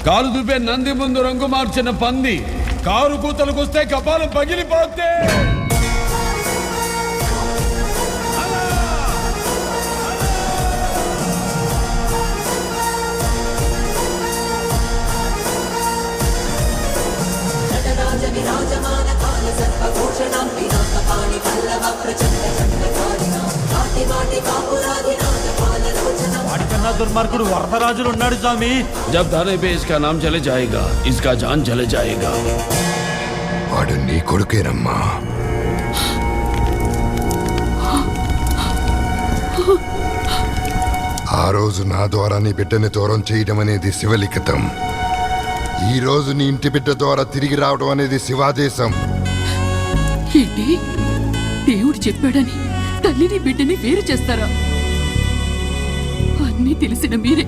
కాలు దువ్వే నంది ముందు రంగు మార్చిన పంది, కారు కూతలకొస్తే కపాలం పగిలిపోతే. వాడికన్నా దుర్మార్గుడు వరదరాజులు ఉన్నాడు స్వామి. जब थाने पे इसका नाम चले जाएगा, इसका जान चले जाएगा. వాడు నీ కొడుకేనమ్మా. ఆ రోజు నా ద్వారా నీ బిడ్డని దూరం చేయడం అనేది శివలిఖితం. ఈ రోజు నీ ఇంటి బిడ్డ ద్వారా తిరిగి రావడం అనేది శివాదేశం. ఏంటి, దేవుడు చెప్పాడని తల్లిని బిడ్డని వేరు చేస్తారా? అన్నీ తెలిసిన మీరే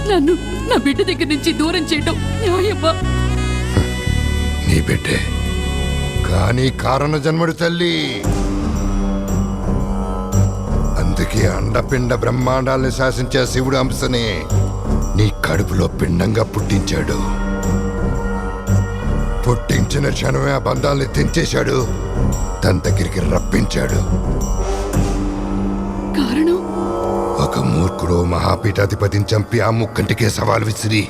నన్ను నా బిడ్డ దగ్గర నుంచి దూరం చేయడం న్యాయమా? నీ బిడ్డే, కానీ కారణ జన్ముడు తల్లి. అందుకే అండపిండ బ్రహ్మాండాల్ని శాసించే శివుడు అంశని నీ కడుపులో పిండంగా పుట్టించాడు. పుట్టించిన క్షణమే ఆ బంధాల్ని తెంచేశాడు, తన దగ్గరికి రప్పించాడు. కారణం? ఒక మూర్ఖుడు మహాపీఠాధిపతిని చంపి ఆ ముక్కంటికే సవాల్ విసిరి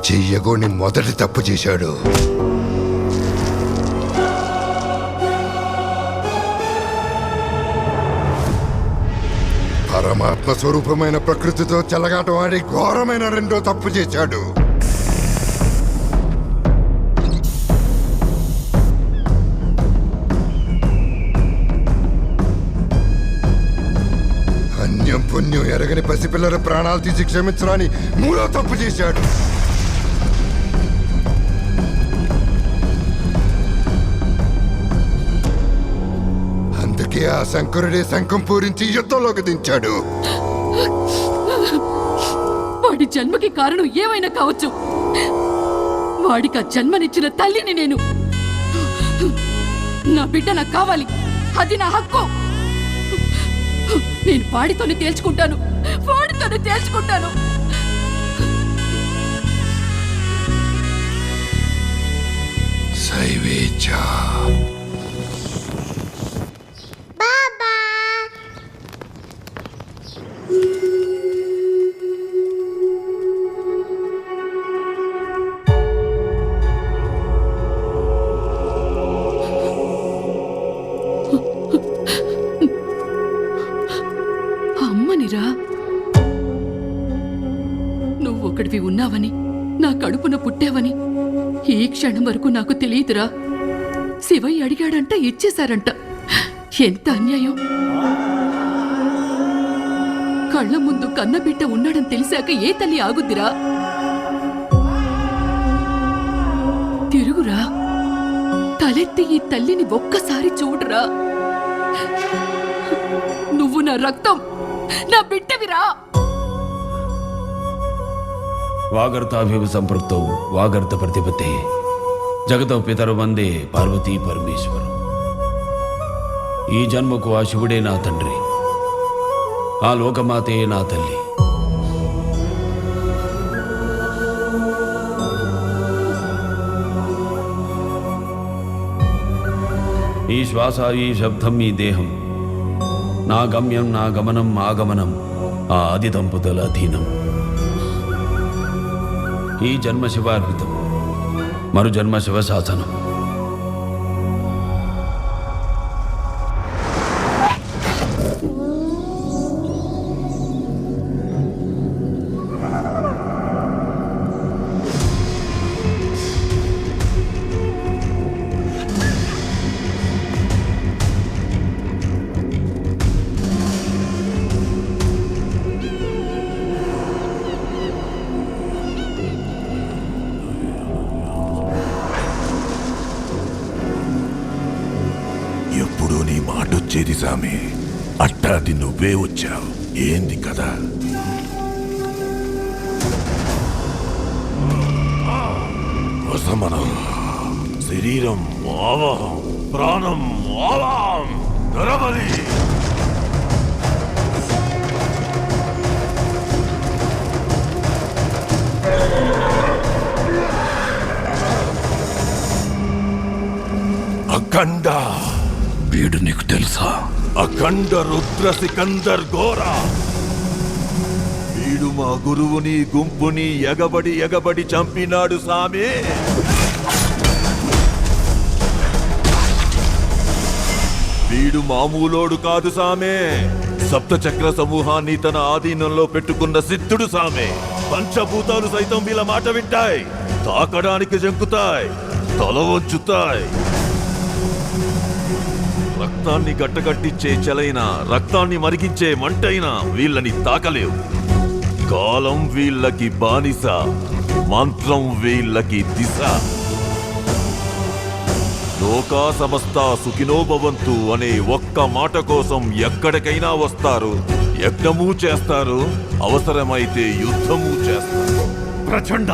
చెయ్యగోని మొదటి తప్పు చేశాడు. పరమాత్మ స్వరూపమైన ప్రకృతితో చెలగాటం ఆడి ఘోరమైన రెండో తప్పు చేశాడు. అన్యం పుణ్యం ఎరగని పసిపిల్లల ప్రాణాలు తీసి క్షమించరాని మూడో తప్పు చేశాడు. అందుకే ఆ శంకరుడే శంఖం పూరించి యుద్ధంలోకి దించాడు. వాడి జన్మకి కారణం ఏమైనా కావచ్చు. వాడికి ఆ జన్మనిచ్చిన తల్లిని నేను. నా బిడ్డ నాకు కావాలి, అది నా హక్కు. నేను వాడితోనే తేల్చుకుంటాను, వాడితోనే తేల్చుకుంటాను. శైవేచ్ఛ. అమ్మనిరా, నువ్వొకడివి ఉన్నావని, నా కడుపున పుట్టావని ఈ క్షణం వరకు నాకు తెలియదురా. శివయ్య అడిగాడంట, ఇచ్చేశారంట. ఎంత అన్యాయం! కళ్ళ ముందు కన్నబిడ్డ ఉన్నాడని తెలిసాక ఏ తల్లి ఆగుద్దిరా? తిరుగురా, తలెత్తి ఈ తల్లిని ఒక్కసారి చూడురా. నువ్వు నా రక్తం, నా బిడ్డవిరా. వాగర్తాభివ సంపృక్తౌ వాగర్త ప్రతిపత్తే జగతౌ పితరు వందే పార్వతీ పరమేశ్వరం. ఈ జన్మకు ఆ శివుడే నా తండ్రి, ఆ లోకమాతే నా తల్లి. ఈ శ్వాస, ఈ శబ్దం, ఈ దేహం, నా గమ్యం, నా గమనం, ఆగమనం ఆ ఆది దంపతుల అధీనం. ఈ జన్మ శివార్పితం, మరు జన్మ శివశాసనం. వచ్చేది సామి, అట్టాది నువ్వే వచ్చావు. ఏంది కదా? వసమనం, శరీరం ఆవాహం, ప్రాణం ఆవాహం, నరబలి. అఖండ. వీడు నీకు తెలుసా? అఖండ రుద్ర సికందర్ ఘోరా. వీడు మా గురువుని గుంపుని ఎగబడి చంపినాడు సామి. వీడు మామూలోడు కాదు సామే. సప్తచక్ర సమూహాన్ని తన ఆధీనంలో పెట్టుకున్న సిద్ధుడు సామే. పంచభూతాలు సైతం వీళ్ళ మాట వింటాయి, తాకడానికి జంకుతాయి, తల వంచుతాయి. రక్తాన్ని గట్టగట్టించే చలైన, రక్తాన్ని మరిగించే మంటైనా వీళ్ళని తాకలేవు. కాలం వీళ్ళకి బానిస, మంత్రం వీళ్ళకి దిశ. లోకా సమస్త సుఖినో భవంతు అనే ఒక్క మాట కోసం ఎక్కడికైనా వస్తారు, యజ్ఞము చేస్తారు, అవసరమైతే యుద్ధము చేస్తారు. ప్రచండ,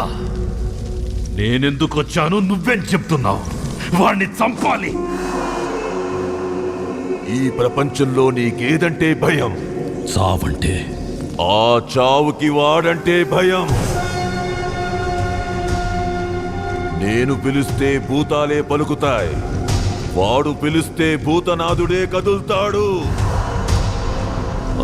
నేనెందుకు వచ్చాను నువ్వేం చెప్తున్నావు? వాణ్ణి చంపాలి. ఈ ప్రపంచంలో నీకేదంటే భయం? చావంటే. ఆ చావుకి వాడంటే భయం. నేను పిలిస్తే భూతాలే పలుకుతాయి, వాడు పిలిస్తే భూతనాథుడే కదులుతాడు.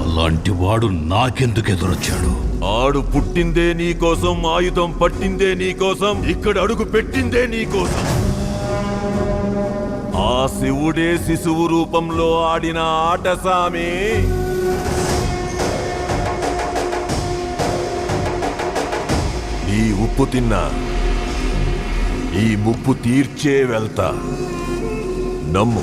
అలాంటి వాడు నాకెందుకు ఎదురొచ్చాడు? ఆడు పుట్టిందే నీకోసం, ఆయుధం పట్టిందే నీకోసం, ఇక్కడ అడుగు పెట్టిందే నీకోసం. ఆ శివుడే శిశువు రూపంలో ఆడిన ఆట సామి. ఈ ఉప్పు తిన్నా ఈ ముప్పు తీర్చే వెళ్తా, నమ్ము.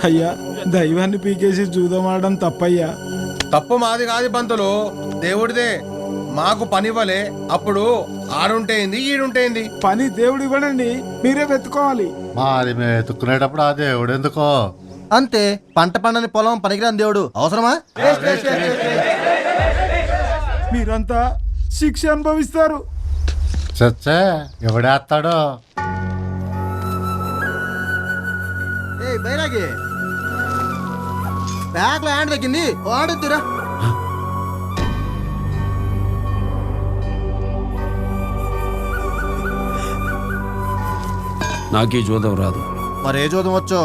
అయ్యా, దైవాన్ని పీకేసి చూదమాడడం తప్పయ్యా. తప్పు మాది కాదు పంతులు, దేవుడిదే. మాకు పనివ్వలే, అప్పుడు ఆడుంటేంది ఈడుంటేంది. పని దేవుడు ఇవ్వడండి, మీరే వెతుకోవాలి. మాది మేము ఎత్తుక్కునేటప్పుడు ఆ దేవుడు ఎందుకో? అంతే, పంట పండని పొలం పనికిరాని దేవుడు అవసరమా? మీరంతా శిక్ష అనుభవిస్తారు. చచ్చే ఎవడేస్తాడో? బైరాగి బ్యాగ్ లో హ్యాండ్ తగ్గింది, వాడుద్దురా. నాకీ జూదం రాదు. మరే చూద్దాం వచ్చో?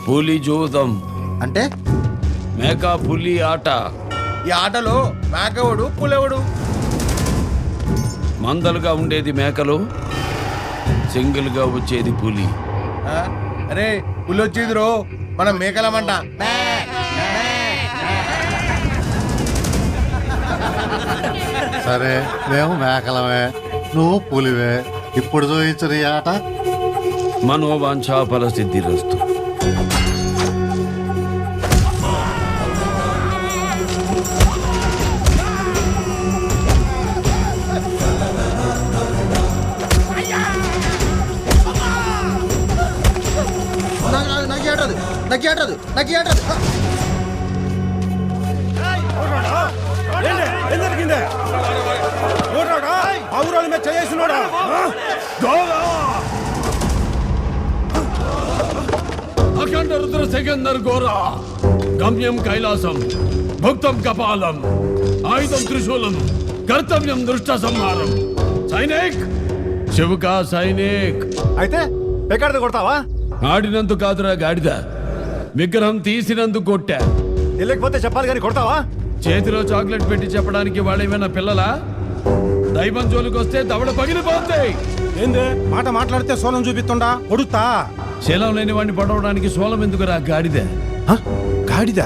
పులి జూదం అంటే మేకా పులి ఆట. ఈ ఆటలో మేకవుడు పులెవడు? మందలుగా ఉండేది మేకలు, సింగిల్ గా వచ్చేది పులి. అరే పులి వచ్చేదిరో, మనం మేకలమంట. సరే, మేము మేకలమే, నువ్వు పులివే. ఇప్పుడు చూయించరు ఈ ఆట. మనోవాంఛా ఫలసిద్ధిరస్తు. అఖండ రుద్ర సికందర్ ఘోరా. గమ్యం కైలాసం, భుక్తం కపాలం, ఆయుధం త్రిశూలం, కర్తవ్యం దృష్ట సంహారం. సైనిక్, శివకా సైనిక్. అయితే ఎక్కడ కొడతావా? ఆడినందుకు కాదురా గాడిద, విగ్రహం తీసినందుకు కొట్టా. వెళ్ళకపోతే చెప్పాలి కానీ కొడతావా? చేతిలో చాక్లెట్ పెట్టి చెప్పడానికి వాళ్ళేమైనా పిల్లలా? దైవం జోలికి వస్తే దవడ పగిలిపోతాయి. ఏందే మాట మాట్లాడితే సోలం చూపిస్తుండా? కొడుతా. శీలం లేని వాడిని పడవడానికి సోలం ఎందుకురా గాడిద? గాడిద?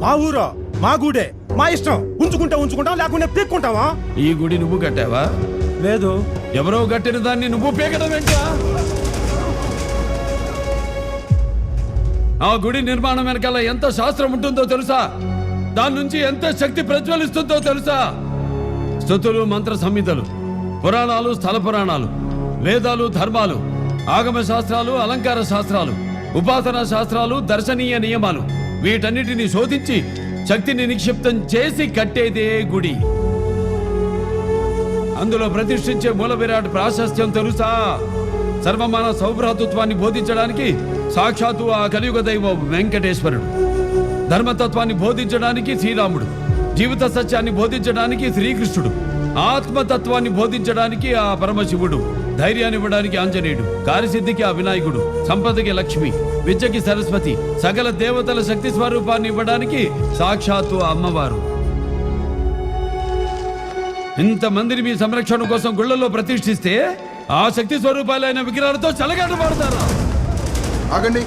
మా ఊరో, మా గుడే, మా ఇష్టం. ఉంచుకుంటాం, లేకుండా పీక్కుంటావా? ఈ గుడి నువ్వు కట్టావా? లేదు. ఎవరో కట్టిన దాన్ని నువ్వు పీకడం ఏంటా? ఆ గుడి నిర్మాణం వెనకాల ఎంత శాస్త్రం ఉంటుందో తెలుసా? దాని నుంచి ఎంత శక్తి ప్రజ్వలిస్తుందో తెలుసా? స్తుతులు, మంత్ర సంహితలు, పురాణాలు, స్థల పురాణాలు, వేదాలు, ధర్మాలు, ఆగమ శాస్త్రాలు, అలంకార శాస్త్రాలు, ఉపాసనా శాస్త్రాలు, దర్శనీయ నియమాలు, వీటన్నిటిని శోధించి శక్తిని నిక్షిప్తం చేసి కట్టేదే గుడి. అందులో ప్రతిష్ఠించే మూల విరాట్ ప్రాశస్త్యం తెలుసా? సర్వమాన సౌభ్రాతృత్వాన్ని బోధించడానికి సాక్షాత్తు ఆ కలియుగ దైవం వెంకటేశ్వరుడు, ధర్మతత్వాన్ని బోధించడానికి శ్రీరాముడు, జీవిత సత్యాన్ని బోధించడానికి శ్రీకృష్ణుడు, ఆత్మతత్వాన్ని బోధించడానికి ఆ పరమశివుడు, ధైర్యాన్ని ఇవ్వడానికి ఆంజనేయుడు, కార్యసిద్ధికి ఆ వినాయకుడు, సంపదకి లక్ష్మి, విద్యకి సరస్వతి, సకల దేవతల శక్తి స్వరూపాన్ని ఇవ్వడానికి సాక్షాత్తు ఆ అమ్మవారు. ఇంతమందిని మీ సంరక్షణ కోసం గుళ్ళల్లో ప్రతిష్ఠిస్తే ఆ శక్తి స్వరూపాలైన విగ్రహాలతో చెలగాట పడతారా? ఆగండి.